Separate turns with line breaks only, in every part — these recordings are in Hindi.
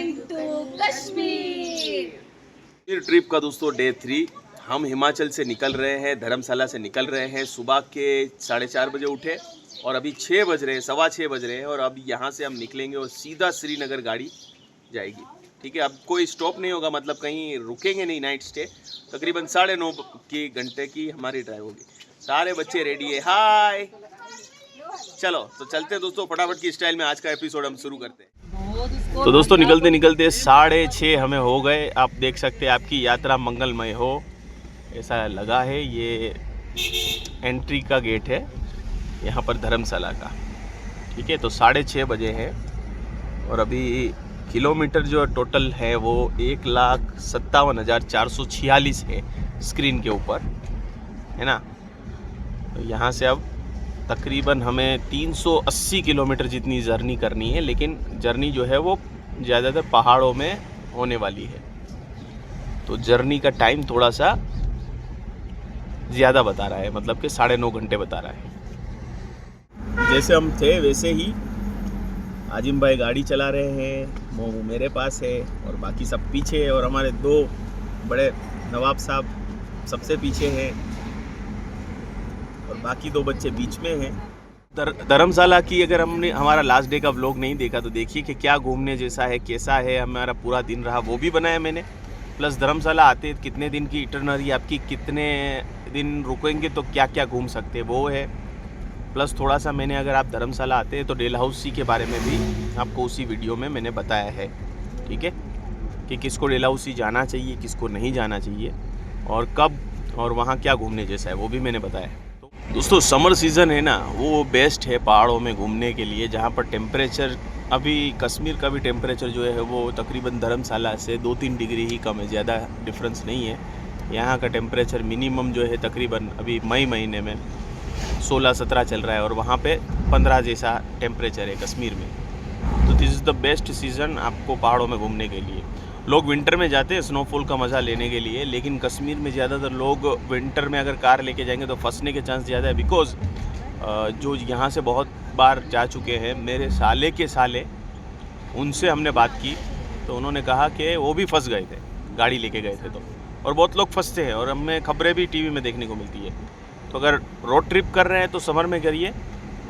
Going to Kashmir.
फिर ट्रिप का दोस्तों डे 3। हम हिमाचल से निकल रहे हैं, धर्मशाला से निकल रहे हैं। सुबह के 4:30 बजे उठे और अभी 6 बज रहे हैं, 6:15 बज रहे हैं। और अब यहाँ से हम निकलेंगे और सीधा श्रीनगर गाड़ी जाएगी। ठीक है, अब कोई स्टॉप नहीं होगा, मतलब कहीं रुकेंगे नहीं, नाइट स्टे। तकरीबन 9:30 घंटे की हमारी ड्राइव होगी। सारे बच्चे रेडी है। हाय, चलो तो चलते हैं दोस्तों, फटाफट की स्टाइल में आज का एपिसोड हम शुरू करते हैं। तो दोस्तों निकलते निकलते 6:30 हमें हो गए। आप देख सकते हैं आपकी यात्रा मंगलमय हो, ऐसा लगा है। ये एंट्री का गेट है यहाँ पर धर्मशाला का। ठीक है, तो 6:30 बजे है और अभी किलोमीटर जो टोटल है वो 1,57,446 है स्क्रीन के ऊपर, है ना। तो यहाँ से अब तकरीबन हमें 380 किलोमीटर जितनी जर्नी करनी है, लेकिन जर्नी जो है वो ज़्यादातर पहाड़ों में होने वाली है। तो जर्नी का टाइम थोड़ा सा ज़्यादा बता रहा है, मतलब कि 9.5 घंटे बता रहा है। जैसे हम थे वैसे ही आजिम भाई गाड़ी चला रहे हैं, मोमू मेरे पास है और बाकी सब पीछे है। और हमारे 2 बड़े नवाब साहब सबसे पीछे हैं और बाकी 2 बच्चे बीच में हैं। धर्मशाला की अगर हमने हमारा लास्ट डे का व्लॉग नहीं देखा तो देखिए कि क्या घूमने जैसा है, कैसा है, हमारा पूरा दिन रहा, वो भी बनाया मैंने। प्लस धर्मशाला आते कितने दिन की इटरनरी आपकी, कितने दिन रुकेंगे तो क्या क्या घूम सकते वो है। प्लस थोड़ा सा मैंने, अगर आप धर्मशाला आते हैं तो डेलहाउसी के बारे में भी आपको उसी वीडियो में मैंने बताया है। ठीक है, कि किसको डेलहाउसी जाना चाहिए, किसको नहीं जाना चाहिए और कब, और वहाँ क्या घूमने जैसा है वो भी मैंने बताया है। तो दोस्तों समर सीज़न है ना, वो बेस्ट है पहाड़ों में घूमने के लिए, जहाँ पर टेम्परेचर, अभी कश्मीर का भी टेम्परेचर जो है वो तकरीबन धर्मशाला से 2-3 डिग्री ही कम है, ज़्यादा डिफरेंस नहीं है। यहाँ का टेम्परेचर मिनिमम जो है तकरीबन अभी मई महीने में 16-17 चल रहा है और वहाँ पे 15 जैसा टेम्परेचर है कश्मीर में। तो this is the best season आपको पहाड़ों में घूमने के लिए। लोग विंटर में जाते हैं स्नोफॉल का मज़ा लेने के लिए, लेकिन कश्मीर में ज़्यादातर लोग विंटर में अगर कार लेके जाएंगे तो फंसने के चांस ज़्यादा है। बिकॉज़ जो यहाँ से बहुत बार जा चुके हैं, मेरे साले के साले, उनसे हमने बात की तो उन्होंने कहा कि वो भी फंस गए थे, गाड़ी लेके गए थे तो। और बहुत लोग फंसते हैं और हमें खबरें भी टीवी में देखने को मिलती है। तो अगर रोड ट्रिप कर रहे हैं तो समर में करिए,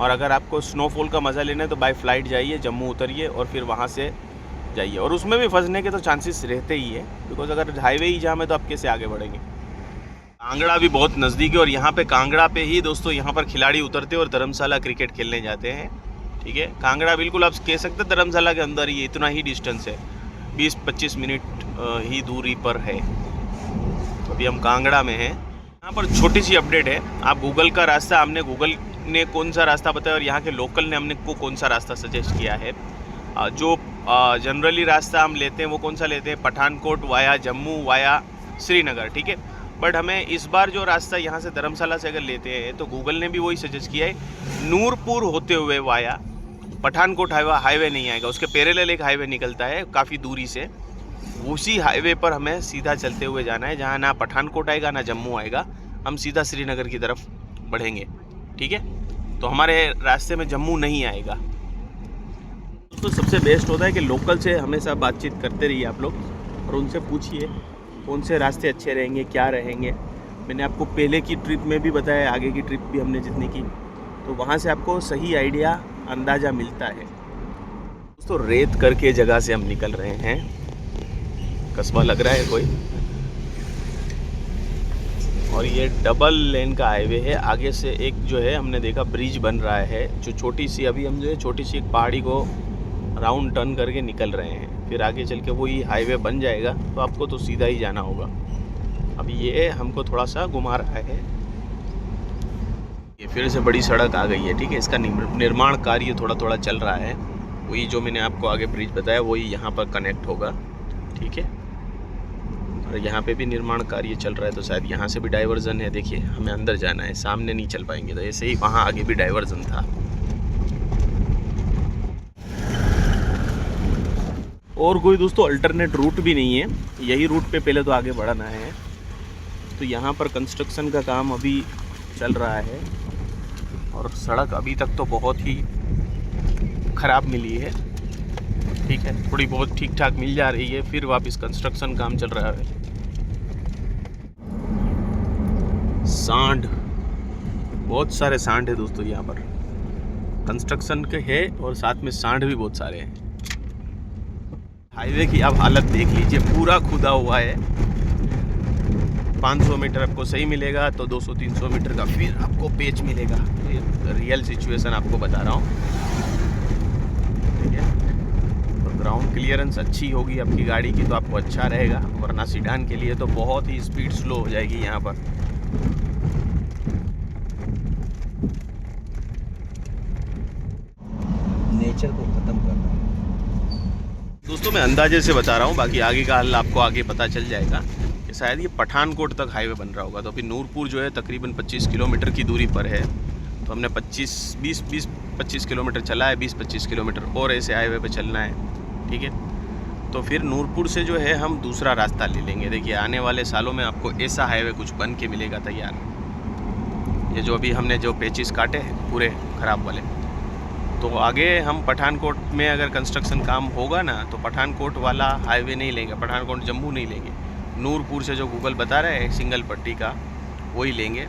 और अगर आपको स्नोफॉल का मज़ा लेना है तो बाय फ्लाइट जाइए, जम्मू उतरिए और फिर वहाँ से जाइए। और उसमें भी फंसने के तो चांसेस रहते ही है, बिकॉज अगर हाईवे ही जाम है तो आप कैसे आगे बढ़ेंगे। कांगड़ा भी बहुत नज़दीक है और यहाँ पे कांगड़ा पे ही दोस्तों यहाँ पर खिलाड़ी उतरते हैं और धर्मशाला क्रिकेट खेलने जाते हैं। ठीक है, कांगड़ा बिल्कुल आप कह सकते हैं धर्मशाला के अंदर ही, इतना ही डिस्टेंस है, 20-25 मिनट ही दूरी पर है। तो अभी हम कांगड़ा में हैं। यहाँ पर छोटी सी अपडेट है, आप गूगल का रास्ता, हमने गूगल ने कौन सा रास्ता बताया और यहाँ के लोकल ने हमने को कौन सा रास्ता सजेस्ट किया है। जो जनरली रास्ता हम लेते हैं वो कौन सा लेते हैं, पठानकोट वाया जम्मू वाया श्रीनगर। ठीक है, बट हमें इस बार जो रास्ता यहाँ से धर्मशाला से अगर लेते हैं तो गूगल ने भी वही सजेस्ट किया है, नूरपुर होते हुए वाया पठानकोट हाईवे नहीं आएगा, उसके पैरेलल एक हाईवे निकलता है काफ़ी दूरी से, उसी हाईवे पर हमें सीधा चलते हुए जाना है, जहाँ ना पठानकोट आएगा ना जम्मू आएगा, हम सीधा श्रीनगर की तरफ बढ़ेंगे। ठीक है, तो हमारे रास्ते में जम्मू नहीं आएगा। तो सबसे बेस्ट होता है कि लोकल से हमेशा बातचीत करते रहिए आप लोग और उनसे पूछिए कौन से रास्ते अच्छे रहेंगे, क्या रहेंगे। मैंने आपको पहले की ट्रिप में भी बताया, आगे की ट्रिप भी हमने जितनी की, तो वहाँ से आपको सही आइडिया, अंदाज़ा मिलता है। दोस्तों रेत करके जगह से हम निकल रहे हैं, कस्बा लग रहा है कोई, और ये डबल लेन का हाईवे है। आगे से एक जो है हमने देखा ब्रिज बन रहा है, जो छोटी सी, अभी हम जो है छोटी सी एक पहाड़ी को राउंड टर्न करके निकल रहे हैं, फिर आगे चल के वही हाईवे बन जाएगा, तो आपको तो सीधा ही जाना होगा। अभी ये हमको थोड़ा सा घुमा रहा है। ये फिर से बड़ी सड़क आ गई है। ठीक है, इसका निर्माण कार्य थोड़ा थोड़ा चल रहा है, वही जो मैंने आपको आगे ब्रिज बताया वही यहाँ पर कनेक्ट होगा। ठीक है, और यहाँ पे भी निर्माण कार्य चल रहा है, तो शायद यहाँ से भी डाइवर्जन है। देखिए हमें अंदर जाना है, सामने नहीं चल पाएंगे, तो ऐसे ही वहाँ आगे भी डाइवर्जन था। और कोई दोस्तों अल्टरनेट रूट भी नहीं है, यही रूट पे पहले तो आगे बढ़ना है। तो यहाँ पर कंस्ट्रक्शन का काम अभी चल रहा है और सड़क अभी तक तो बहुत ही ख़राब मिली है। ठीक है, थोड़ी बहुत ठीक ठाक मिल जा रही है, फिर वापस कंस्ट्रक्शन काम चल रहा है। सांड, बहुत सारे सांड है दोस्तों यहाँ पर, कंस्ट्रक्शन के है और साथ में सांड भी बहुत सारे हैं। हाईवे की आप हालत देख लीजिए, पूरा खुदा हुआ है। 500 मीटर आपको सही मिलेगा तो 200-300 मीटर का फिर आपको पेच मिलेगा। ये रियल सिचुएशन आपको बता रहा हूँ, ठीक है। तो ग्राउंड क्लियरेंस अच्छी होगी आपकी गाड़ी की तो आपको अच्छा रहेगा, वरना सीडान के लिए तो बहुत ही स्पीड स्लो हो जाएगी यहाँ पर।
नेचर को ख़त्म करना
दोस्तों मैं अंदाजे से बता रहा हूँ, बाकी आगे का हल आपको आगे पता चल जाएगा कि शायद ये पठानकोट तक हाईवे बन रहा होगा। तो अभी नूरपुर जो है तकरीबन 25 किलोमीटर की दूरी पर है, तो हमने 20-25 किलोमीटर चला है, 20-25 किलोमीटर और ऐसे हाईवे पे चलना है, ठीक है। तो फिर नूरपुर से जो है हम दूसरा रास्ता ले लेंगे। देखिए आने वाले सालों में आपको ऐसा हाईवे कुछ बन के मिलेगा तैयार। ये जो अभी हमने जो पेचिस काटे हैं पूरे ख़राब वाले, तो आगे हम पठानकोट में अगर कंस्ट्रक्शन काम होगा ना तो पठानकोट वाला हाईवे नहीं लेंगे, पठानकोट जम्मू नहीं लेंगे, नूरपुर से जो गूगल बता रहा है सिंगल पट्टी का वही लेंगे।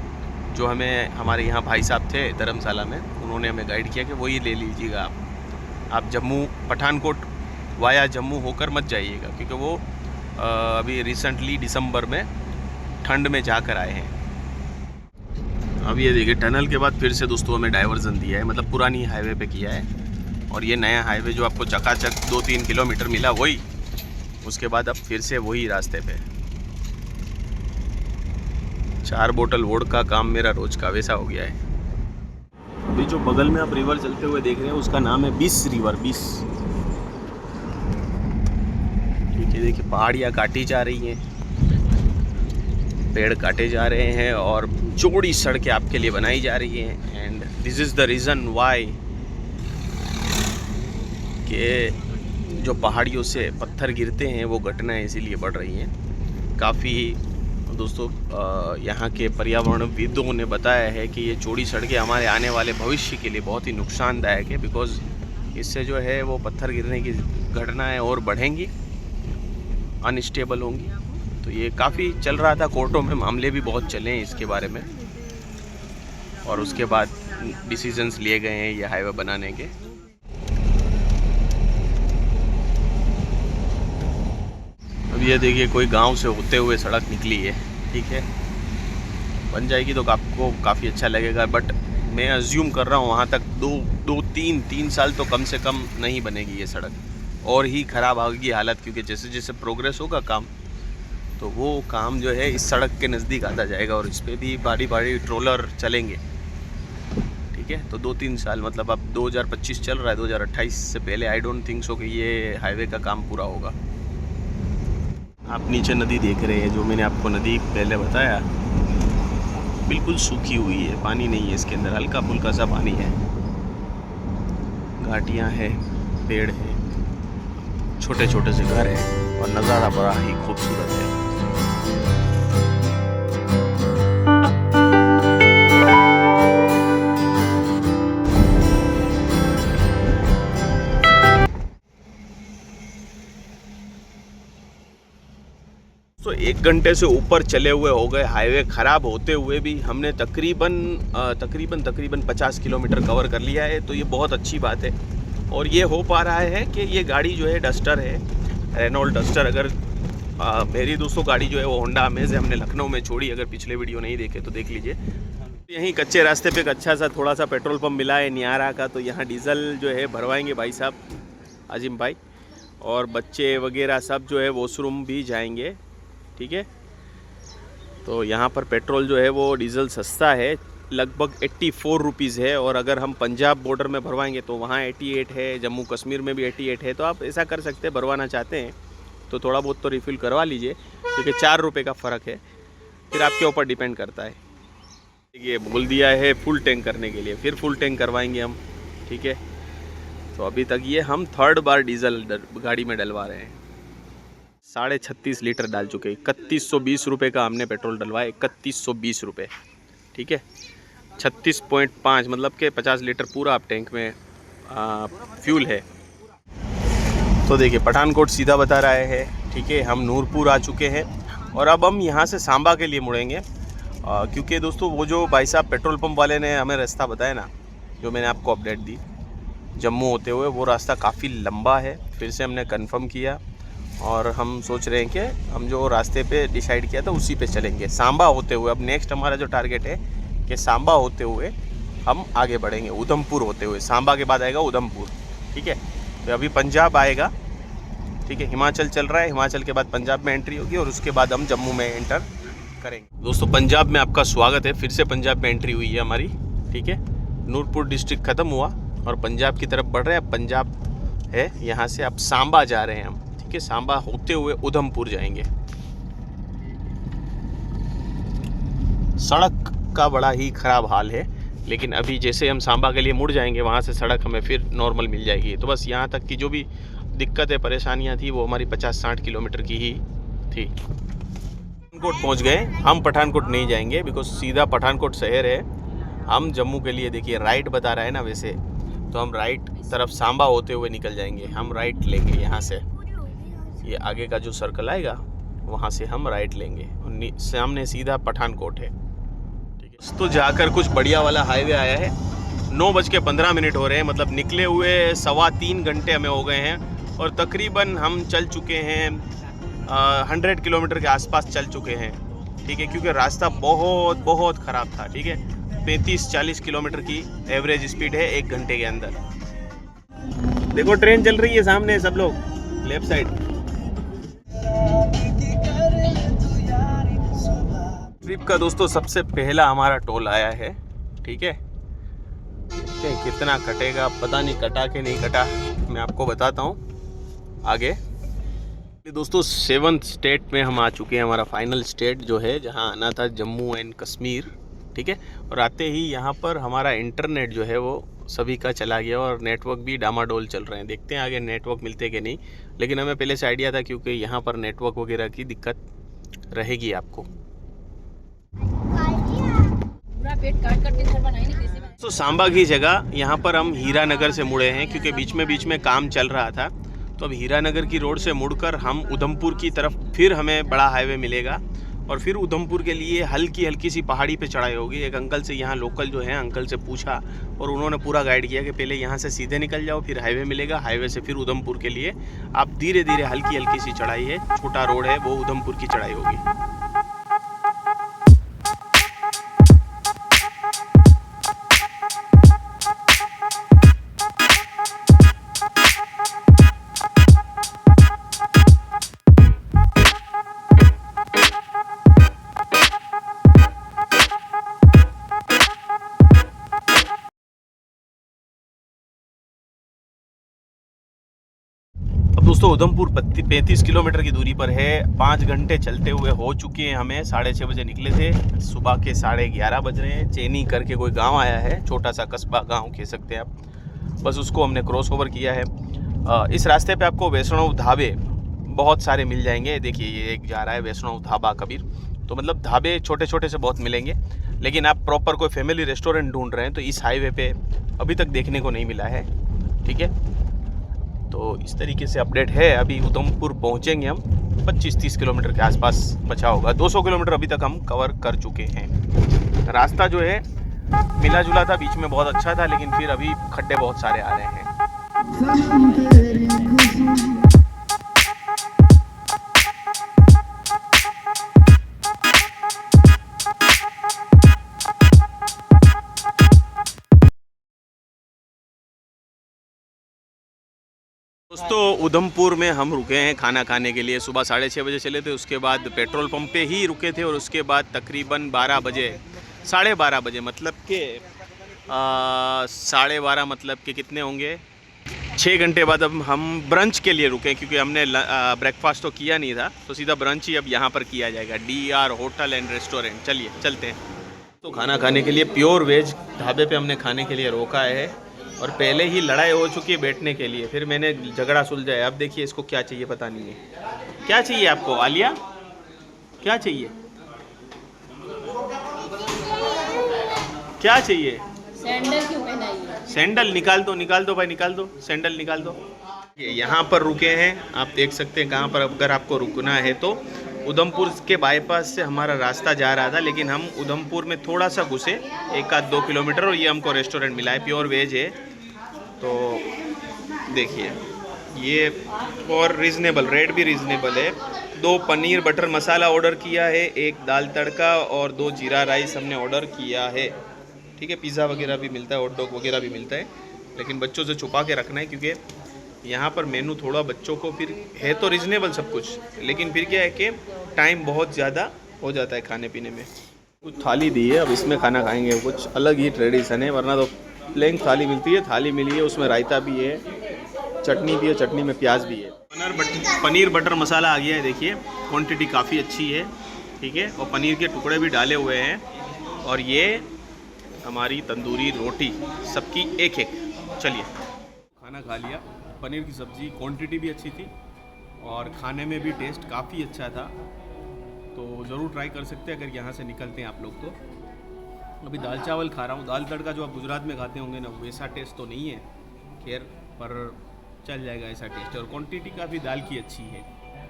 जो हमें हमारे यहाँ भाई साहब थे धर्मशाला में, उन्होंने हमें गाइड किया कि वही ले लीजिएगा आप जम्मू पठानकोट वाया जम्मू होकर मत जाइएगा, क्योंकि वो अभी रिसेंटली दिसंबर में ठंड में जाकर आए हैं। अब ये देखिए टनल के बाद फिर से दोस्तों हमें डाइवर्जन दिया है, मतलब पुरानी हाईवे पे किया है, और ये नया हाईवे जो आपको चकाचक 2-3 किलोमीटर मिला वही, उसके बाद अब फिर से वही रास्ते पे 4 बोतल वोड का काम मेरा रोज का वैसा हो गया है। अभी जो बगल में आप रिवर चलते हुए देख रहे हैं उसका नाम है बिस रिवर, बिस, ठीक है। देखिए पहाड़ियाँ काटी जा रही हैं, पेड़ काटे जा रहे हैं और चौड़ी सड़कें आपके लिए बनाई जा रही हैं। And this is the reason why कि जो पहाड़ियों से पत्थर गिरते हैं वो घटनाएं इसीलिए बढ़ रही हैं। काफ़ी दोस्तों यहाँ के पर्यावरणविदों ने बताया है कि ये चौड़ी सड़कें हमारे आने वाले भविष्य के लिए बहुत ही नुकसानदायक है, बिकॉज़ इससे जो है वो पत्थर गिरने की घटनाएं और बढ़ेंगी, अनस्टेबल होंगी। तो ये काफ़ी चल रहा था, कोर्टों में मामले भी बहुत चले हैं इसके बारे में, और उसके बाद डिसीजंस लिए गए हैं ये हाईवे बनाने के। अब ये देखिए कोई गांव से होते हुए सड़क निकली है, ठीक है, बन जाएगी तो आपको काफ़ी अच्छा लगेगा, बट मैं अज्यूम कर रहा हूँ वहाँ तक 3 साल तो कम से कम नहीं बनेगी ये सड़क, और ही ख़राब होगी हालत, क्योंकि जैसे जैसे प्रोग्रेस होगा काम तो वो काम जो है इस सड़क के नज़दीक आता जाएगा, और इस पर भी भारी भारी ट्रोलर चलेंगे, ठीक है। तो 2-3 साल, मतलब अब 2025 चल रहा है, 2028 से पहले आई डोंट थिंक सो कि ये हाईवे का काम पूरा होगा। आप नीचे नदी देख रहे हैं, जो मैंने आपको नदी पहले बताया बिल्कुल सूखी हुई है, पानी नहीं है इसके अंदर, हल्का फुल्का सा पानी है, घाटियाँ हैं, पेड़ हैं, छोटे छोटे से घर हैं, और नज़ारा बड़ा ही खूबसूरत है। तो 1 घंटे से ऊपर चले हुए हो गए, हाईवे ख़राब होते हुए भी हमने तकरीबन 50 किलोमीटर कवर कर लिया है, तो ये बहुत अच्छी बात है। और ये हो पा रहा है कि ये गाड़ी जो है डस्टर है, रेनॉल्ट डस्टर। अगर मेरी दोस्तों गाड़ी जो है वो होंडा अमेज है, हमने लखनऊ में छोड़ी, अगर पिछले वीडियो नहीं देखे तो देख लीजिए। यहीं कच्चे रास्ते पे एक अच्छा सा थोड़ा सा पेट्रोल पंप मिला है नियारा का, तो यहाँ डीजल जो है भरवाएंगे भाई साहब आजिम भाई, और बच्चे वगैरह सब जो है वॉशरूम भी जाएंगे, ठीक है। तो यहाँ पर पेट्रोल जो है वो डीज़ल सस्ता है, लगभग 84 रुपीज़ है, और अगर हम पंजाब बॉर्डर में भरवाएंगे तो वहाँ 88 है, जम्मू कश्मीर में भी 88 है। तो आप ऐसा कर सकते हैं, भरवाना चाहते हैं तो थोड़ा बहुत तो रिफ़िल करवा लीजिए, क्योंकि 4 रुपये का फ़र्क है, फिर आपके ऊपर डिपेंड करता है। ये बोल दिया है फुल टैंक करने के लिए, फिर फुल टैंक करवाएंगे हम, ठीक है। तो अभी तक ये हम 3rd बार डीज़ल गाड़ी में डलवा रहे हैं, 36.5 लीटर डाल चुके हैं। 3120 रुपये का हमने पेट्रोल डलवाया, 3120 रुपये, ठीक है। 36.5 मतलब कि 50 लीटर पूरा आप टैंक में फ्यूल है। तो देखिए पठानकोट सीधा बता रहा है, ठीक है। हम नूरपुर आ चुके हैं और अब हम यहाँ से सांबा के लिए मुड़ेंगे, क्योंकि दोस्तों वो जो भाई साहब पेट्रोल पंप वाले ने हमें रास्ता बताया ना, जो मैंने आपको अपडेट दी जम्मू होते हुए, वो रास्ता काफ़ी लंबा है। फिर से हमने कंफर्म किया और हम सोच रहे हैं कि हम जो रास्ते पे डिसाइड किया था उसी पे चलेंगे, सांबा होते हुए। अब नेक्स्ट हमारा जो टारगेट है कि सांबा होते हुए हम आगे बढ़ेंगे, उधमपुर होते हुए। सांबा के बाद आएगा उधमपुर, ठीक है। तो अभी पंजाब आएगा, ठीक है। हिमाचल चल रहा है, हिमाचल के बाद पंजाब में एंट्री होगी और उसके बाद हम जम्मू में एंटर करेंगे। दोस्तों पंजाब में आपका स्वागत है, फिर से पंजाब में एंट्री हुई है हमारी, ठीक है। नूरपुर डिस्ट्रिक्ट ख़त्म हुआ और पंजाब की तरफ बढ़ रहे हैं। अब पंजाब है, यहाँ से अब सांबा जा रहे हैं हम, ठीक है। सांबा होते हुए उधमपुर जाएंगे। सड़क का बड़ा ही ख़राब हाल है, लेकिन अभी जैसे हम सांबा के लिए मुड़ जाएंगे वहाँ से सड़क हमें फिर नॉर्मल मिल जाएगी। तो बस यहाँ तक की जो भी दिक्कतें परेशानियाँ थी वो हमारी 50-60 किलोमीटर की ही थी। पठानकोट पहुँच गए हम। पठानकोट नहीं जाएंगे बिकॉज सीधा पठानकोट शहर है। हम जम्मू के लिए देखिए राइट बता रहा है ना, वैसे तो हम राइट तरफ सांबा होते हुए निकल जाएंगे। हम राइट लेंगे यहाँ से, ये आगे का जो सर्कल आएगा वहाँ से हम राइट लेंगे और सामने सीधा पठानकोट है, ठीक है। तो जाकर कुछ बढ़िया वाला हाईवे आया है। 9:15 हो रहे हैं, मतलब निकले हुए 3.25 घंटे हमें हो गए हैं और तकरीबन हम चल चुके हैं 100 किलोमीटर के आसपास चल चुके हैं, ठीक है। क्योंकि रास्ता बहुत बहुत ख़राब था, ठीक है। 35-40 किलोमीटर की एवरेज स्पीड है 1 घंटे के अंदर। देखो ट्रेन चल रही है सामने, सब लोग लेफ्ट साइड। ट्रिप का दोस्तों सबसे पहला हमारा टोल आया है, ठीक है। कितना कटेगा पता नहीं, कटा के नहीं कटा मैं आपको बताता हूँ आगे। दोस्तों 7th स्टेट में हम आ चुके हैं। हमारा फाइनल स्टेट जो है जहाँ आना था, जम्मू एंड कश्मीर, ठीक है। और आते ही यहाँ पर हमारा इंटरनेट जो है वो सभी का चला गया और नेटवर्क भी डामाडोल चल रहे हैं। देखते हैं आगे नेटवर्क मिलते कि नहीं, लेकिन हमें पहले से आइडिया था क्योंकि यहाँ पर नेटवर्क वगैरह की दिक्कत रहेगी आपको। तो सांबा की जगह यहाँ पर हम हीरानगर से मुड़े हैं क्योंकि बीच में काम चल रहा था। तो अब हीरानगर की रोड से मुड़कर हम उधमपुर की तरफ, फिर हमें बड़ा हाईवे मिलेगा और फिर उधमपुर के लिए हल्की सी पहाड़ी पे चढ़ाई होगी। एक अंकल से, यहाँ लोकल जो है अंकल से पूछा और उन्होंने पूरा गाइड किया कि पहले यहाँ से सीधे निकल जाओ, फिर हाईवे मिलेगा, हाईवे से फिर उधमपुर के लिए आप धीरे धीरे हल्की सी चढ़ाई है, छोटा रोड है, वो उधमपुर की चढ़ाई होगी। दोस्तों उधमपुर 35 किलोमीटर की दूरी पर है। 5 घंटे चलते हुए हो चुके हैं हमें। 6:30 बजे निकले थे, सुबह के 11:30 बज रहे हैं। चेनी करके कोई गांव आया है, छोटा सा कस्बा गांव कह सकते हैं आप, बस उसको हमने क्रॉस ओवर किया है। इस रास्ते पे आपको वैष्णव ढाबे बहुत सारे मिल जाएंगे। देखिए ये एक जा रहा है वैष्णव ढाबा कबीर, तो मतलब ढाबे छोटे छोटे से बहुत मिलेंगे, लेकिन आप प्रॉपर कोई फैमिली रेस्टोरेंट ढूंढ रहे हैं तो इस हाईवे पे अभी तक देखने को नहीं मिला है, ठीक है। तो इस तरीके से अपडेट है। अभी उधमपुर पहुंचेंगे हम, 25-30 किलोमीटर के आसपास बचा होगा। 200 किलोमीटर अभी तक हम कवर कर चुके हैं। रास्ता जो है मिला जुला था, बीच में बहुत अच्छा था, लेकिन फिर अभी खड्डे बहुत सारे आ रहे हैं। दोस्तों उधमपुर में हम रुके हैं खाना खाने के लिए। सुबह 6:30 बजे चले थे, उसके बाद पेट्रोल पंप पे ही रुके थे और उसके बाद तकरीबन 12 बजे, 12:30 बजे, मतलब कि 12:30 मतलब कि कितने होंगे, 6 घंटे बाद अब हम ब्रंच के लिए रुके क्योंकि हमने ब्रेकफास्ट तो किया नहीं था, तो सीधा ब्रंच ही अब यहाँ पर किया जाएगा, DR होटल एंड रेस्टोरेंट। चलिए चलते हैं। तो खाना खाने के लिए प्योर वेज ढाबे पे हमने खाने के लिए रोका है और पहले ही लड़ाई हो चुकी है बैठने के लिए, फिर मैंने झगड़ा सुलझाया। अब देखिए इसको क्या चाहिए पता नहीं है। क्या चाहिए आपको आलिया, क्या चाहिए, क्या चाहिए?
सैंडल क्यों पहनाई है?
सैंडल निकाल दो भाई, निकाल दो, सैंडल निकाल दो। यहाँ पर रुके हैं, आप देख सकते हैं कहाँ पर अगर आपको रुकना है तो उधमपुर के बाईपास से हमारा रास्ता जा रहा था, लेकिन हम उधमपुर में थोड़ा सा घुसे 1-2 किलोमीटर और ये हमको रेस्टोरेंट मिला है, प्योर वेज है। तो देखिए ये और रीज़नेबल, रेट भी रीज़नेबल है। 2 पनीर बटर मसाला ऑर्डर किया है, 1 दाल तड़का और 2 जीरा राइस हमने ऑर्डर किया है। ठीक है, पिज़्ज़ा वगैरह भी मिलता है, हॉट डॉग वगैरह भी मिलता है, लेकिन बच्चों से छुपा के रखना है क्योंकि यहाँ पर मेनू थोड़ा बच्चों को फिर है तो रिजनेबल सब कुछ, लेकिन फिर क्या है कि टाइम बहुत ज़्यादा हो जाता है खाने पीने में। कुछ थाली दी है, अब इसमें खाना खाएंगे, कुछ अलग ही ट्रेडिशन है, वरना तो प्लेन थाली मिलती है। थाली मिली है, उसमें रायता भी है, चटनी भी है, चटनी में प्याज भी है। पनीर बटर मसाला आ गया है, देखिए क्वांटिटी काफ़ी अच्छी है। ठीक है, और पनीर के टुकड़े भी डाले हुए हैं, और ये हमारी तंदूरी रोटी सबकी एक। चलिए खाना खा लिया, पनीर की सब्ज़ी क्वांटिटी भी अच्छी थी और खाने में भी टेस्ट काफ़ी अच्छा था, तो ज़रूर ट्राई कर सकते हैं अगर यहाँ से निकलते हैं आप लोग तो। अभी दाल चावल खा रहा हूँ, दाल तड़का जो आप गुजरात में खाते होंगे ना, वैसा टेस्ट तो नहीं है खैर, पर चल जाएगा ऐसा टेस्ट है। और क्वांटिटी काफ़ी दाल की अच्छी है।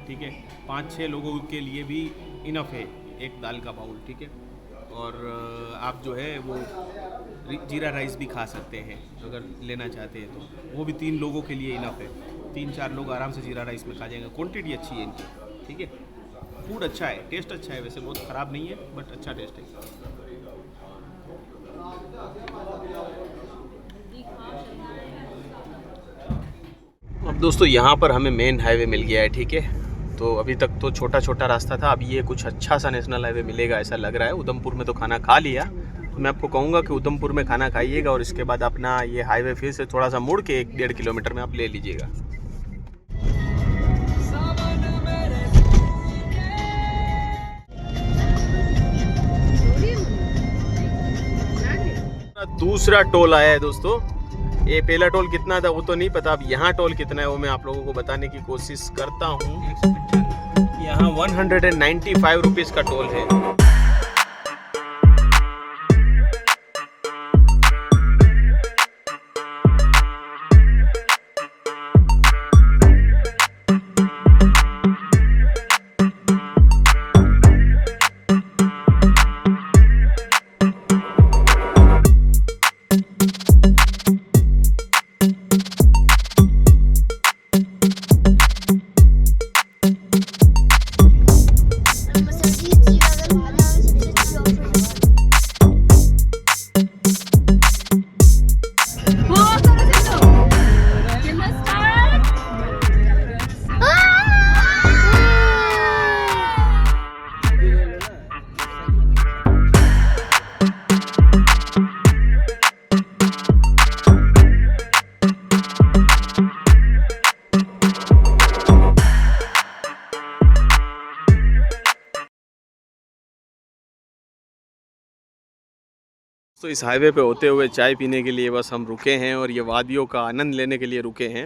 ठीक है, 5-6 लोगों के लिए भी इनफ है एक दाल का बाउल। ठीक है, और आप जो है वो जीरा राइस भी खा सकते हैं अगर लेना चाहते हैं तो, वो भी 3 लोगों के लिए इनफ है। 3-4 लोग आराम से जीरा राइस में खा जाएंगे। क्वांटिटी अच्छी है इनकी। ठीक है, फूड अच्छा है, टेस्ट अच्छा है, वैसे बहुत ख़राब नहीं है बट अच्छा टेस्ट है। अब दोस्तों यहाँ पर हमें मेन हाईवे मिल गया है। ठीक है, तो अभी तक तो छोटा छोटा रास्ता था, अब ये कुछ अच्छा सा नेशनल हाईवे मिलेगा ऐसा लग रहा है। उधमपुर में तो खाना खा लिया, तो मैं आपको कहूँगा कि उधमपुर में खाना खाइएगा और इसके बाद अपना ये हाईवे फिर से थोड़ा सा मुड़ के 1-1.5 किलोमीटर में आप ले लीजिएगा। दूसरा टोल आया है दोस्तों। ये पहला टोल कितना था वो तो नहीं पता, अब यहाँ टोल कितना है वो मैं आप लोगों को बताने की कोशिश करता हूँ। यहाँ 195 रुपीज़ का टोल है। तो इस हाईवे पे होते हुए चाय पीने के लिए बस हम रुके हैं और ये वादियों का आनंद लेने के लिए रुके हैं।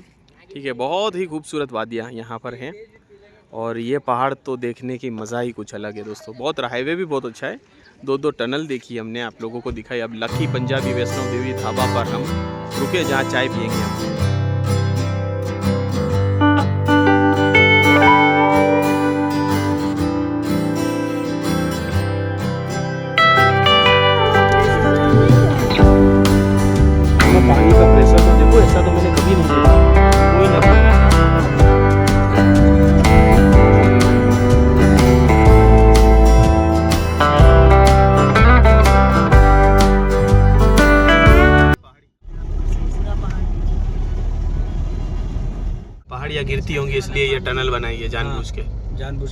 ठीक है, बहुत ही खूबसूरत वादियाँ यहाँ पर हैं और ये पहाड़ तो देखने की मज़ा ही कुछ अलग है दोस्तों। बहुत हाईवे भी बहुत अच्छा है, 2 टनल देखी हमने, आप लोगों को दिखाई। अब लकी पंजाबी वैष्णो देवी ढाबा पर हम रुके जहाँ चाय पियेंगे हम। पानी का प्रेशर तो देखो, ऐसा तो मैंने कभी नहीं देखा, कोई ना पहाड़ियाँ गिरती होंगी इसलिए ये टनल बनाई है जानबूझ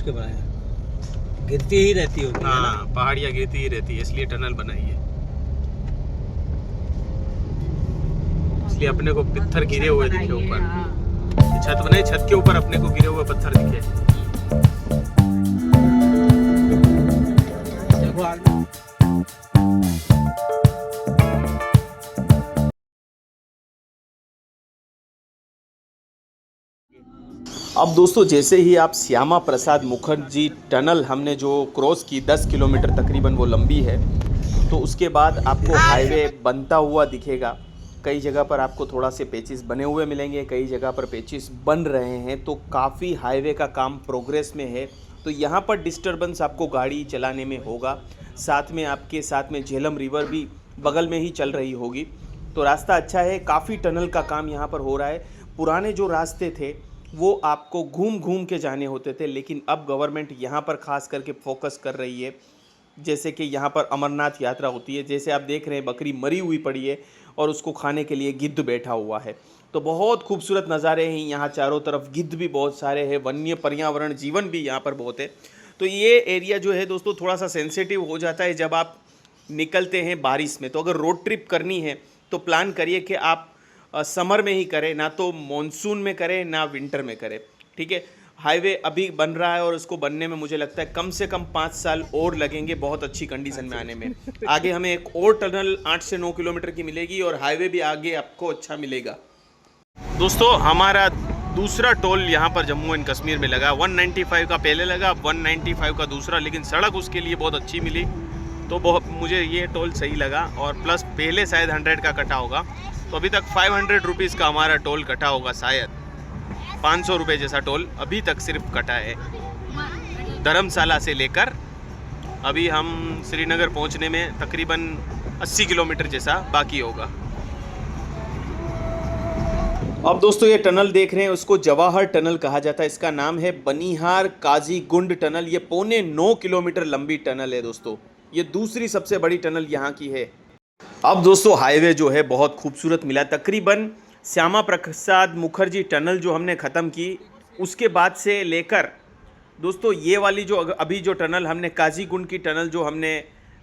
के
बनाया, गिरती ही रहती होगी।
हाँ, पहाड़ियाँ गिरती ही रहती है इसलिए टनल बनाई है। इसलिए अपने को पत्थर गिरे हुए दिखे ऊपर, छत बनाई, छत के ऊपर अपने को गिरे हुए पत्थर दिखे। अब दोस्तों जैसे ही आप श्यामा प्रसाद मुखर्जी टनल हमने जो क्रॉस की 10 किलोमीटर तकरीबन वो लंबी है, तो उसके बाद आपको हाईवे बनता हुआ दिखेगा। कई जगह पर आपको थोड़ा से पेचिस बने हुए मिलेंगे, कई जगह पर पेचिस बन रहे हैं। तो काफ़ी हाईवे का काम प्रोग्रेस में है, तो यहाँ पर डिस्टरबेंस आपको गाड़ी चलाने में होगा। साथ में आपके साथ में झेलम रिवर भी बगल में ही चल रही होगी। तो रास्ता अच्छा है, काफ़ी टनल का काम यहाँ पर हो रहा है। पुराने जो रास्ते थे वो आपको घूम घूम के जाने होते थे, लेकिन अब गवर्नमेंट यहाँ पर ख़ास करके फोकस कर रही है। जैसे कि यहाँ पर अमरनाथ यात्रा होती है, जैसे आप देख रहे हैं बकरी मरी हुई पड़ी है और उसको खाने के लिए गिद्ध बैठा हुआ है। तो बहुत खूबसूरत नज़ारे हैं यहाँ, चारों तरफ गिद्ध भी बहुत सारे हैं, वन्य पर्यावरण जीवन भी यहाँ पर बहुत है। तो ये एरिया जो है दोस्तों थोड़ा सा सेंसिटिव हो जाता है जब आप निकलते हैं बारिश में। तो अगर रोड ट्रिप करनी है तो प्लान करिए कि आप समर में ही करें, ना तो मॉनसून में करें ना विंटर में करें, ठीक है। हाईवे अभी बन रहा है और इसको बनने में मुझे लगता है कम से कम 5 साल और लगेंगे बहुत अच्छी कंडीशन में आने में। आगे हमें एक और टनल 8 से 9 किलोमीटर की मिलेगी और हाईवे भी आगे आपको अच्छा मिलेगा। दोस्तों हमारा दूसरा टोल यहाँ पर जम्मू एंड कश्मीर में लगा। 195 का पहले लगा, 195 का दूसरा, लेकिन सड़क उसके लिए बहुत अच्छी मिली तो बहुत मुझे ये टोल सही लगा। और प्लस पहले शायद 100 का कटा होगा, तो अभी तक 500 रुपीज़ का हमारा टोल कटा होगा, शायद 500 रुपये जैसा टोल अभी तक सिर्फ कटा है धर्मशाला से लेकर। अभी हम श्रीनगर पहुंचने में तकरीबन 80 किलोमीटर जैसा बाकी होगा। अब दोस्तों ये टनल देख रहे हैं, उसको जवाहर टनल कहा जाता है। इसका नाम है बनिहार काजीगुंड टनल। ये 9.25 किलोमीटर लंबी टनल है दोस्तों, ये दूसरी सबसे बड़ी टनल यहाँ की है। अब दोस्तों हाईवे जो है बहुत खूबसूरत मिला। तकरीबन श्यामा प्रसाद मुखर्जी टनल जो हमने ख़त्म की उसके बाद से लेकर दोस्तों ये वाली जो अभी जो टनल हमने काजीगुंड की टनल जो हमने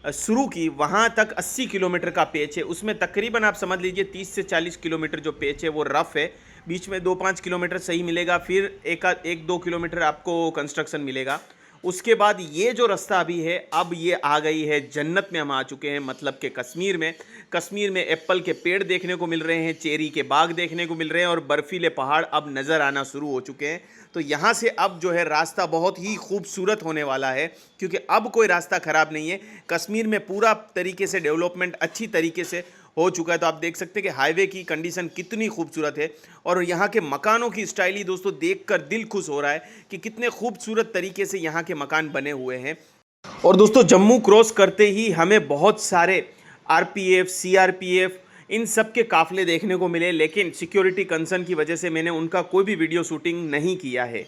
शुरू की, वहाँ तक 80 किलोमीटर का पेच है। उसमें तकरीबन आप समझ लीजिए 30 से 40 किलोमीटर जो पेच है वो रफ़ है, बीच में 2-5 किलोमीटर सही मिलेगा, फिर 1-2 किलोमीटर आपको कंस्ट्रक्शन मिलेगा। उसके बाद ये जो रास्ता अभी है, अब ये आ गई है जन्नत में हम आ चुके हैं, मतलब कि कश्मीर में। कश्मीर में एप्पल के पेड़ देखने को मिल रहे हैं, चेरी के बाग देखने को मिल रहे हैं और बर्फीले पहाड़ अब नज़र आना शुरू हो चुके हैं। तो यहाँ से अब जो है रास्ता बहुत ही खूबसूरत होने वाला है, क्योंकि अब कोई रास्ता ख़राब नहीं है। कश्मीर में पूरा तरीके से डेवलपमेंट अच्छी तरीके से हो चुका है। तो आप देख सकते हैं कि हाईवे की कंडीशन कितनी खूबसूरत है और यहाँ के मकानों की स्टाइल ही दोस्तों देखकर दिल खुश हो रहा है कि कितने खूबसूरत तरीके से यहाँ के मकान बने हुए हैं। और दोस्तों जम्मू क्रॉस करते ही हमें बहुत सारे आरपीएफ, सीआरपीएफ इन सब के काफ़िले देखने को मिले, लेकिन सिक्योरिटी कंसर्न की वजह से मैंने उनका कोई भी वीडियो शूटिंग नहीं किया है।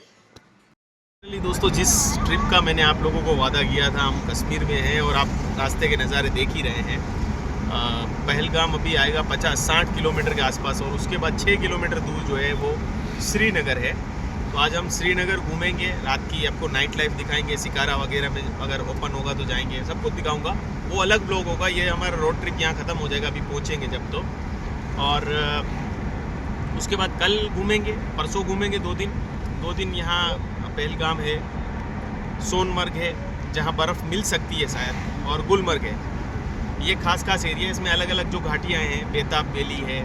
दोस्तों जिस ट्रिप का मैंने आप लोगों को वादा किया था, हम कश्मीर में हैं और आप रास्ते के नज़ारे देख ही रहे हैं। पहलगाम अभी आएगा 50-60 किलोमीटर के आसपास और उसके बाद 6 किलोमीटर दूर जो है वो श्रीनगर है। तो आज हम श्रीनगर घूमेंगे, रात की आपको नाइट लाइफ दिखाएंगे, शिकारा वगैरह में अगर ओपन होगा तो जाएंगे, सब कुछ दिखाऊंगा। वो अलग ब्लॉग होगा, ये हमारा रोड ट्रिप यहाँ ख़त्म हो जाएगा, अभी पहुँचेंगे जब तो। और उसके बाद कल घूमेंगे, परसों घूमेंगे, 2 दिन यहाँ पहलगाम है, सोनमर्ग है जहाँ बर्फ़ मिल सकती है शायद, और गुलमर्ग है। ये खास एरिया, इसमें अलग अलग जो घाटियाँ हैं, बेताब वैली है,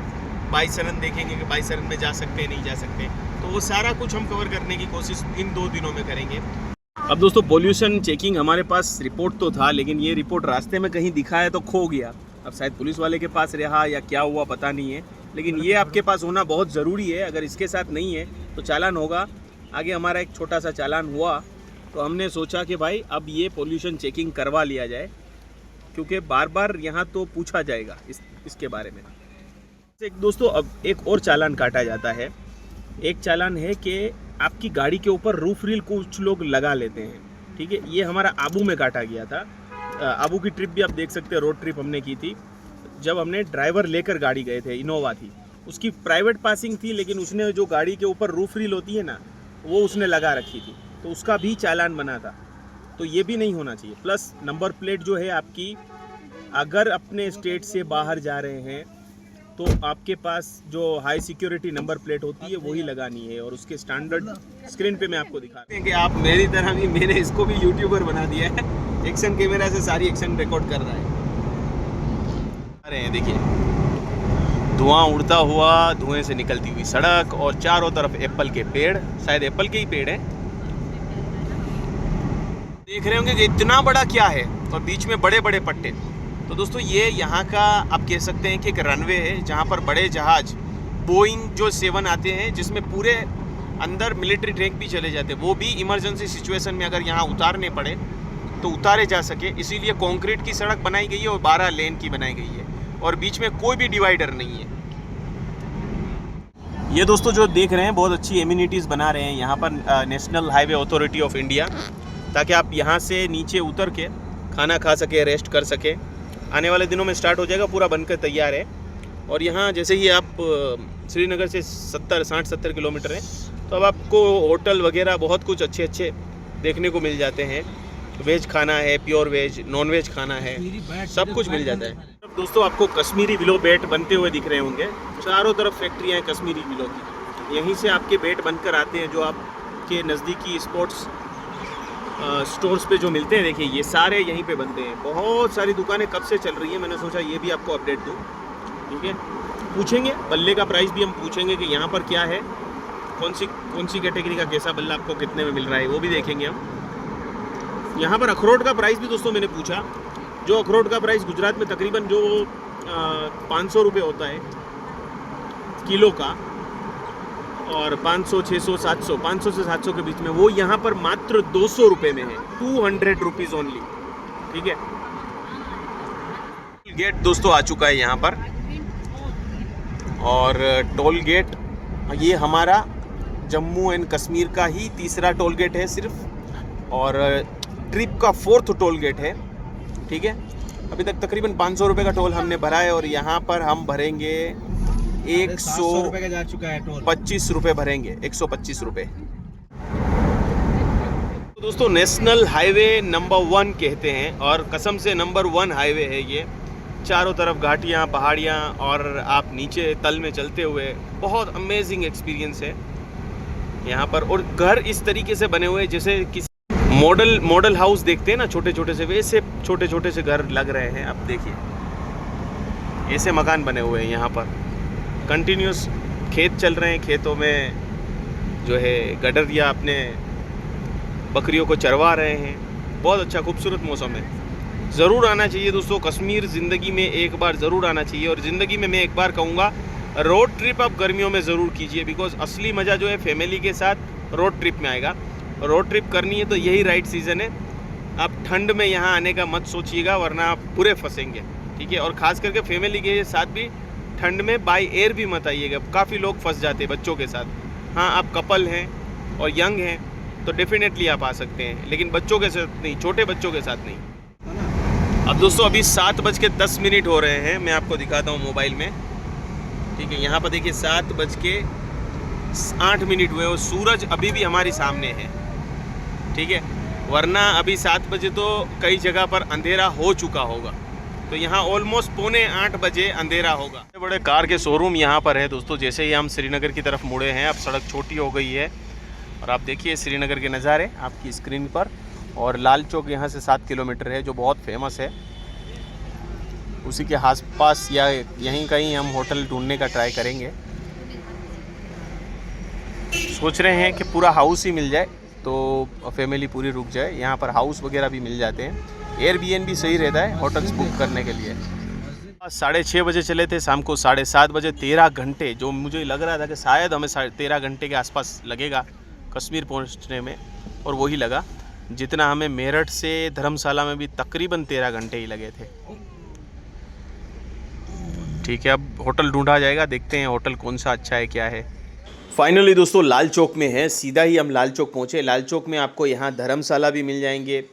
बाईसरन देखेंगे कि बाईसरन में जा सकते हैं नहीं जा सकते, तो वो सारा कुछ हम कवर करने की कोशिश इन 2 दिनों में करेंगे। अब दोस्तों पोल्यूशन चेकिंग हमारे पास रिपोर्ट तो था, लेकिन ये रिपोर्ट रास्ते में कहीं दिखा है तो खो गया। अब शायद पुलिस वाले के पास रहा या क्या हुआ पता नहीं है, लेकिन ये आपके पास होना बहुत ज़रूरी है। अगर इसके साथ नहीं है तो चालान होगा। आगे हमारा एक छोटा सा चालान हुआ तो हमने सोचा कि भाई अब ये पोल्यूशन चेकिंग करवा लिया जाए, क्योंकि बार बार यहाँ तो पूछा जाएगा इसके बारे में। दोस्तों अब एक और चालान काटा जाता है। एक चालान है कि आपकी गाड़ी के ऊपर रूफ रील कुछ लोग लगा लेते हैं, ठीक है। ये हमारा आबू में काटा गया था। आबू की ट्रिप भी आप देख सकते हैं, रोड ट्रिप हमने की थी। जब हमने ड्राइवर लेकर गाड़ी गए थे, इनोवा थी, उसकी प्राइवेट पासिंग थी, लेकिन उसने जो गाड़ी के ऊपर रूफ रील होती है ना, वो उसने लगा रखी थी, तो उसका भी चालान बना था। तो ये भी नहीं होना चाहिए। प्लस नंबर प्लेट जो है आपकी, अगर अपने स्टेट से बाहर जा रहे हैं तो आपके पास जो हाई सिक्योरिटी नंबर प्लेट होती है वही लगानी है, और उसके स्टैंडर्ड स्क्रीन पे मैं आपको दिखा रहा हूँ कि आप मेरी तरह भी, मैंने इसको भी यूट्यूबर बना दिया है। एक्शन कैमरा से सारी एक्शन रिकॉर्ड कर रहा है। अरे देखिए धुआं उड़ता हुआ, धुएं से निकलती हुई सड़क और चारों तरफ एप्पल के पेड़, शायद एप्पल के ही पेड़ हैं। देख रहे होंगे कि इतना बड़ा क्या है और बीच में बड़े बड़े पट्टे। तो दोस्तों ये यहाँ का आप कह सकते हैं कि एक रनवे है जहाँ पर बड़े जहाज बोइंग जो 7 आते हैं, जिसमें पूरे अंदर मिलिट्री टैंक भी चले जाते हैं, वो भी इमरजेंसी सिचुएशन में अगर यहाँ उतारने पड़े तो उतारे जा सके, इसीलिए कंक्रीट की सड़क बनाई गई है और 12 लेन की बनाई गई है और बीच में कोई भी डिवाइडर नहीं है। ये दोस्तों जो देख रहे हैं बहुत अच्छी एमिनिटीज़ बना रहे हैं यहाँ पर national highway authority of India, ताकि आप यहाँ से नीचे उतर के खाना खा सके, रेस्ट कर सके। आने वाले दिनों में स्टार्ट हो जाएगा, पूरा बनकर तैयार है। और यहाँ जैसे ही आप श्रीनगर से 60-70 किलोमीटर है, तो अब आपको होटल वगैरह बहुत कुछ अच्छे अच्छे देखने को मिल जाते हैं। वेज खाना है, प्योर वेज, नॉन वेज खाना है, सब कुछ मिल जाता है। अब दोस्तों आपको कश्मीरी विलो बैट बनते हुए दिख रहे होंगे, चारों तरफ फैक्ट्रियाँ हैं कश्मीरी विलो की। यहीं से आपके बैट बनकर आते हैं जो आपके नज़दीकी स्पोर्ट्स स्टोर्स पे जो मिलते हैं। देखिए ये सारे यहीं पे बनते हैं। बहुत सारी दुकानें कब से चल रही हैं, मैंने सोचा ये भी आपको अपडेट दूँ। ठीक है, पूछेंगे बल्ले का प्राइस भी हम पूछेंगे कि यहाँ पर क्या है, कौन सी कैटेगरी का कैसा बल्ला आपको कितने में मिल रहा है, वो भी देखेंगे हम। यहाँ पर अखरोट का प्राइस भी दोस्तों मैंने पूछा। जो अखरोट का प्राइस गुजरात में तकरीबन जो 500 रुपये होता है किलो का, और 500, 600, 700, 500 से 700 के बीच में, वो यहाँ पर मात्र 200 रुपये में है, 200 रुपीज़ ओनली। ठीक है, गेट दोस्तों आ चुका है यहाँ पर, और टोल गेट ये हमारा जम्मू एंड कश्मीर का ही तीसरा टोल गेट है सिर्फ, और ट्रिप का 4th टोल गेट है। ठीक है, अभी तक तकरीबन 500 रुपये का टोल हमने भरा है, और यहाँ पर हम भरेंगे 100 रुपये का जा चुका है टोल, 25 रुपये भरेंगे, 125 रुपये। तो दोस्तों नेशनल हाईवे नंबर 1 कहते हैं, और कसम से नंबर 1 हाईवे है ये। चारों तरफ घाटियाँ, पहाड़ियाँ, और आप नीचे तल में चलते हुए, बहुत अमेजिंग एक्सपीरियंस है यहाँ पर। और घर इस तरीके से बने हुए जैसे किसी मॉडल हाउस देखते हैं ना, छोटे छोटे से, वैसे छोटे छोटे से घर लग रहे हैं। आप देखिए ऐसे मकान बने हुए हैं यहाँ पर। कंटिन्यूस खेत चल रहे हैं, खेतों में जो है गडरिया अपने बकरियों को चरवा रहे हैं। बहुत अच्छा खूबसूरत मौसम है, ज़रूर आना चाहिए दोस्तों। कश्मीर ज़िंदगी में एक बार ज़रूर आना चाहिए, और ज़िंदगी में मैं एक बार कहूँगा रोड ट्रिप आप गर्मियों में ज़रूर कीजिए, बिकॉज असली मज़ा जो है फैमिली के साथ रोड ट्रिप में आएगा। रोड ट्रिप करनी है तो यही राइट सीज़न है। आप ठंड में यहाँ आने का मत सोचिएगा, वरना आप पूरे फंसेंगे। ठीक है, और ख़ास करके फैमिली के साथ भी ठंड में बाय एयर भी मत आइएगा, काफ़ी लोग फंस जाते हैं बच्चों के साथ। हाँ, आप कपल हैं और यंग हैं तो डेफिनेटली आप आ सकते हैं, लेकिन बच्चों के साथ नहीं, छोटे बच्चों के साथ नहीं। अब दोस्तों अभी 7:10 हो रहे हैं, मैं आपको दिखाता हूँ मोबाइल में। ठीक है, यहाँ पर देखिए 7:08 हुए और सूरज अभी भी हमारी सामने है। ठीक है, वरना अभी 7 बजे तो कई जगह पर अंधेरा हो चुका होगा, तो यहाँ ऑलमोस्ट 7:45 बजे अंधेरा होगा। बड़े कार के शोरूम यहाँ पर है दोस्तों। जैसे ही हम श्रीनगर की तरफ मुड़े हैं, अब सड़क छोटी हो गई है, और आप देखिए श्रीनगर के नज़ारे आपकी स्क्रीन पर। और लाल चौक यहाँ से 7 किलोमीटर है, जो बहुत फेमस है। उसी के आसपास या यहीं कहीं हम होटल ढूंढने का ट्राई करेंगे। सोच रहे हैं कि पूरा हाउस ही मिल जाए तो फैमिली पूरी रुक जाए। यहाँ पर हाउस वगैरह भी मिल जाते हैं। एयरबीएनबी सही रहता है होटल्स बुक करने के लिए। 6:30 बजे चले थे, शाम को 7:30 बजे 13 घंटे, जो मुझे लग रहा था कि शायद हमें 13 घंटे के आसपास लगेगा कश्मीर पहुँचने में, और वही लगा। जितना हमें मेरठ से धर्मशाला में भी तकरीबन 13 घंटे ही लगे थे। ठीक है, अब होटल ढूंढा जाएगा, देखते हैं होटल कौन सा अच्छा है, क्या है। फाइनली दोस्तों लाल चौक में है, सीधा ही हम लाल चौक पहुँचे। लाल चौक में आपको यहाँ धर्मशाला भी मिल जाएंगे,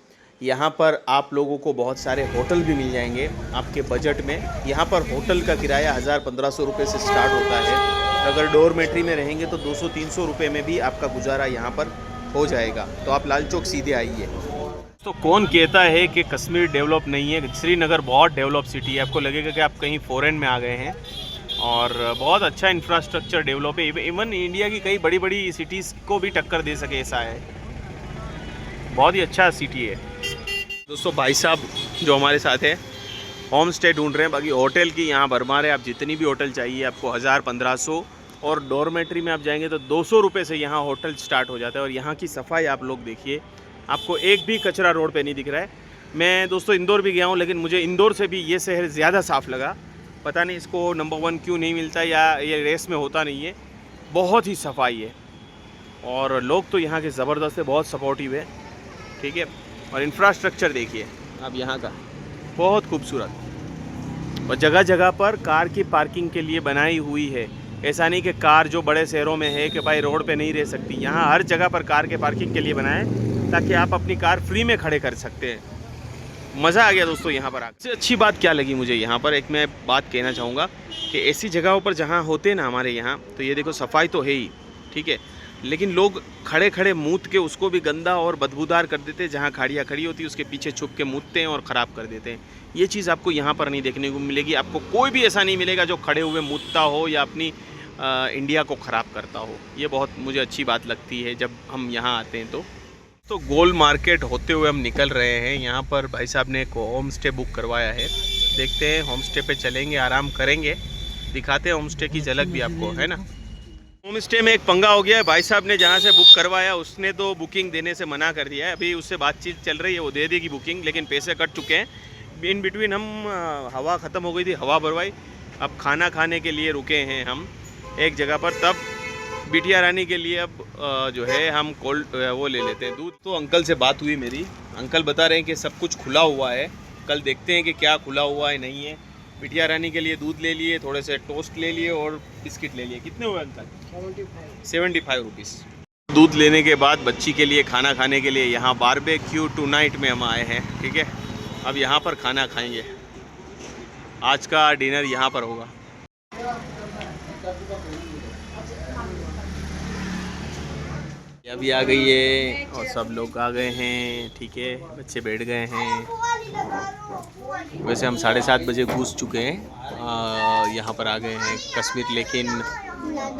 यहाँ पर आप लोगों को बहुत सारे होटल भी मिल जाएंगे आपके बजट में। यहाँ पर होटल का किराया 1000-1500 रुपये से स्टार्ट होता है। अगर डोरमेट्री में रहेंगे तो 200-300 रुपये में भी आपका गुजारा यहाँ पर हो जाएगा। तो आप लाल चौक सीधे आइए। तो कौन कहता है कि कश्मीर डेवलप नहीं है? श्रीनगर बहुत डेवलप सिटी है। आपको लगेगा कि आप कहीं फ़ॉरेन में आ गए हैं, और बहुत अच्छा इंफ्रास्ट्रक्चर डेवलप है। इवन इंडिया की कई बड़ी बड़ी सिटीज़ को भी टक्कर दे सके ऐसा है। बहुत ही अच्छा सिटी है दोस्तों। भाई साहब जो हमारे साथ है होम स्टे ढूंढ रहे हैं, बाकी होटल की यहाँ भरमार है। आप जितनी भी होटल चाहिए आपको 1000-1500, और डॉर्मेट्री में आप जाएंगे तो 200 रुपये से यहाँ होटल स्टार्ट हो जाता है। और यहाँ की सफाई आप लोग देखिए, आपको एक भी कचरा रोड पे नहीं दिख रहा है। मैं दोस्तों इंदौर भी गया हूँ, लेकिन मुझे इंदौर से भी ये शहर ज़्यादा साफ़ लगा। पता नहीं इसको नंबर 1 क्यों नहीं मिलता, या ये रेस में होता नहीं है। बहुत ही सफाई है और लोग तो यहाँ के ज़बरदस्त है, बहुत सपोर्टिव है, ठीक है। और इंफ्रास्ट्रक्चर देखिए अब यहाँ का, बहुत खूबसूरत। और जगह जगह पर कार की पार्किंग के लिए बनाई हुई है। ऐसा नहीं कि कार जो बड़े शहरों में है कि भाई रोड पे नहीं रह सकती, यहाँ हर जगह पर कार के पार्किंग के लिए बनाए ताकि आप अपनी कार फ्री में खड़े कर सकते हैं। मज़ा आ गया दोस्तों यहाँ पर आकर। सबसे अच्छी बात क्या लगी मुझे यहाँ पर, एक मैं बात कहना चाहूँगा कि ऐसी जगहों पर जहाँ होते ना हमारे यहाँ, तो ये देखो सफाई तो है ही, ठीक है, लेकिन लोग खड़े खड़े मूत के उसको भी गंदा और बदबूदार कर देते हैं। जहाँ खाड़ियाँ खड़ी होती है उसके पीछे छुप के मूतते हैं और ख़राब कर देते हैं। ये चीज़ आपको यहाँ पर नहीं देखने को मिलेगी। आपको कोई भी ऐसा नहीं मिलेगा जो खड़े हुए मूतता हो या अपनी इंडिया को ख़राब करता हो। ये बहुत मुझे अच्छी बात लगती है जब हम यहाँ आते हैं। तो गोल मार्केट होते हुए हम निकल रहे हैं। यहाँ पर भाई साहब ने एक होम स्टे बुक करवाया है। देखते हैं, होम स्टे पे चलेंगे, आराम करेंगे, दिखाते हैं होम स्टे की झलक भी आपको, है ना। होम स्टे में एक पंगा हो गया है। भाई साहब ने जहाँ से बुक करवाया उसने तो बुकिंग देने से मना कर दिया है। अभी उससे बातचीत चल रही है, वो दे देगी बुकिंग, लेकिन पैसे कट चुके हैं। इन बिटवीन हम हवा ख़त्म हो गई थी, हवा भरवाई। अब खाना खाने के लिए रुके हैं हम एक जगह पर। तब बिटिया रानी के लिए अब जो है हम कोल्ड वो ले लेते हैं, दूध। तो अंकल से बात हुई मेरी, अंकल बता रहे हैं कि सब कुछ खुला हुआ है, कल देखते हैं कि क्या खुला हुआ है नहीं है। बिटिया रानी के लिए दूध ले लिए, थोड़े से टोस्ट ले लिए और बिस्किट ले लिए। कितने हुए अंकल? 75 रुपीज़। दूध लेने के बाद बच्ची के लिए खाना खाने के लिए यहाँ बारबेक्यू टू नाइट में हम आए हैं, ठीक है। अब यहाँ पर खाना खाएंगे, आज का डिनर यहाँ पर होगा। अभी आ गई है और सब लोग आ गए हैं, ठीक है, बच्चे बैठ गए हैं। वैसे हम 7:30 बजे घुस चुके हैं, यहाँ पर आ गए हैं कश्मीर, लेकिन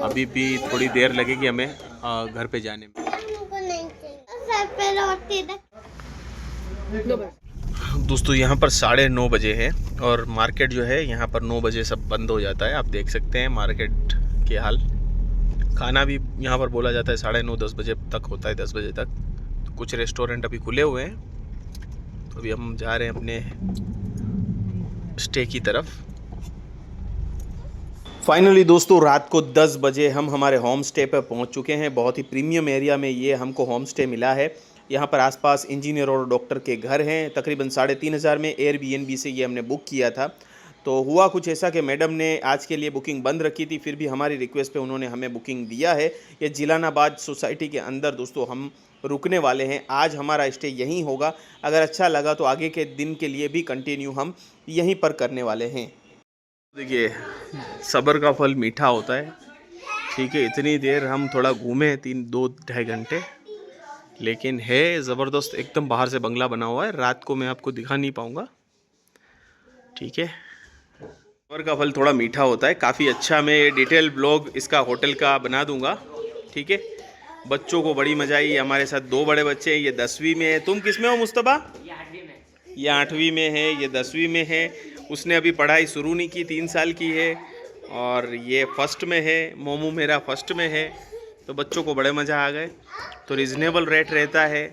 अभी भी थोड़ी देर लगेगी हमें घर पे जाने में। दोस्तों यहाँ पर 9:30 बजे है और मार्केट जो है यहाँ पर 9 बजे सब बंद हो जाता है। आप देख सकते हैं मार्केट के हाल। खाना भी यहाँ पर बोला जाता है 9:30-10 बजे तक होता है, 10 बजे तक। तो कुछ रेस्टोरेंट अभी खुले हुए हैं, तो अभी हम जा रहे हैं अपने स्टे की तरफ। फाइनली दोस्तों रात को 10 बजे हम हमारे होम स्टे पर पहुँच चुके हैं। बहुत ही प्रीमियम एरिया में ये हमको होम स्टे मिला है। यहाँ पर आसपास इंजीनियर और डॉक्टर के घर हैं। तकरीबन 3,500 में एयरबीएनबी से ये हमने बुक किया था। तो हुआ कुछ ऐसा कि मैडम ने आज के लिए बुकिंग बंद रखी थी, फिर भी हमारी रिक्वेस्ट पे उन्होंने हमें बुकिंग दिया है। ये जिलानाबाद सोसाइटी के अंदर दोस्तों हम रुकने वाले हैं। आज हमारा स्टे यहीं होगा। अगर अच्छा लगा तो आगे के दिन के लिए भी कंटिन्यू हम यहीं पर करने वाले हैं। देखिए सब्र का फल मीठा होता है, ठीक है। इतनी देर हम थोड़ा घूमे, 2-2.5 घंटे, लेकिन है ज़बरदस्त। एकदम बाहर से बंगला बना हुआ है, रात को मैं आपको दिखा नहीं पाऊँगा, ठीक है। सब्र का फल थोड़ा मीठा होता है, काफ़ी अच्छा। मैं डिटेल ब्लॉग इसका होटल का बना दूंगा, ठीक है। बच्चों को बड़ी मज़ा आई। हमारे साथ 2 बड़े बच्चे हैं, ये 10वीं में है। तुम किस में हो मुस्तफ़ा? ये 8वीं में है, ये 10वीं में है। उसने अभी पढ़ाई शुरू नहीं की, 3 साल की है। और ये फर्स्ट में है, मोमू मेरा फर्स्ट में है। तो बच्चों को बड़े मज़ा आ गए। तो रिजनेबल रेट रहता है,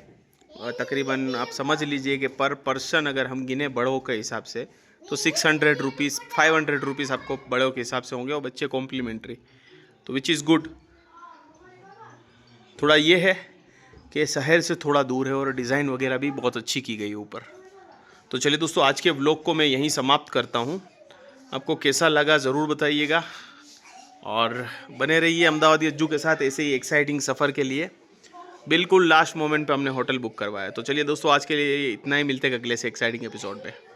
तकरीबन आप समझ लीजिए कि पर पर्सन अगर हम गिने बड़ों के हिसाब से तो 600 रुपीज़ 500 रुपीज़ आपको बड़ों के हिसाब से होंगे, और बच्चे कॉम्प्लीमेंट्री, तो विच इज़ गुड। थोड़ा ये है कि शहर से थोड़ा दूर है और डिज़ाइन वगैरह भी बहुत अच्छी की गई ऊपर। तो चलिए दोस्तों आज के व्लॉग को मैं यहीं समाप्त करता हूँ। आपको कैसा लगा ज़रूर बताइएगा, और बने रहिए अहमदाबादी अज्जू के साथ ऐसे ही एक्साइटिंग सफ़र के लिए। बिल्कुल लास्ट मोमेंट पे हमने होटल बुक करवाया। तो चलिए दोस्तों आज के लिए इतना ही, मिलते हैं अगले से एक्साइटिंग एपिसोड पे।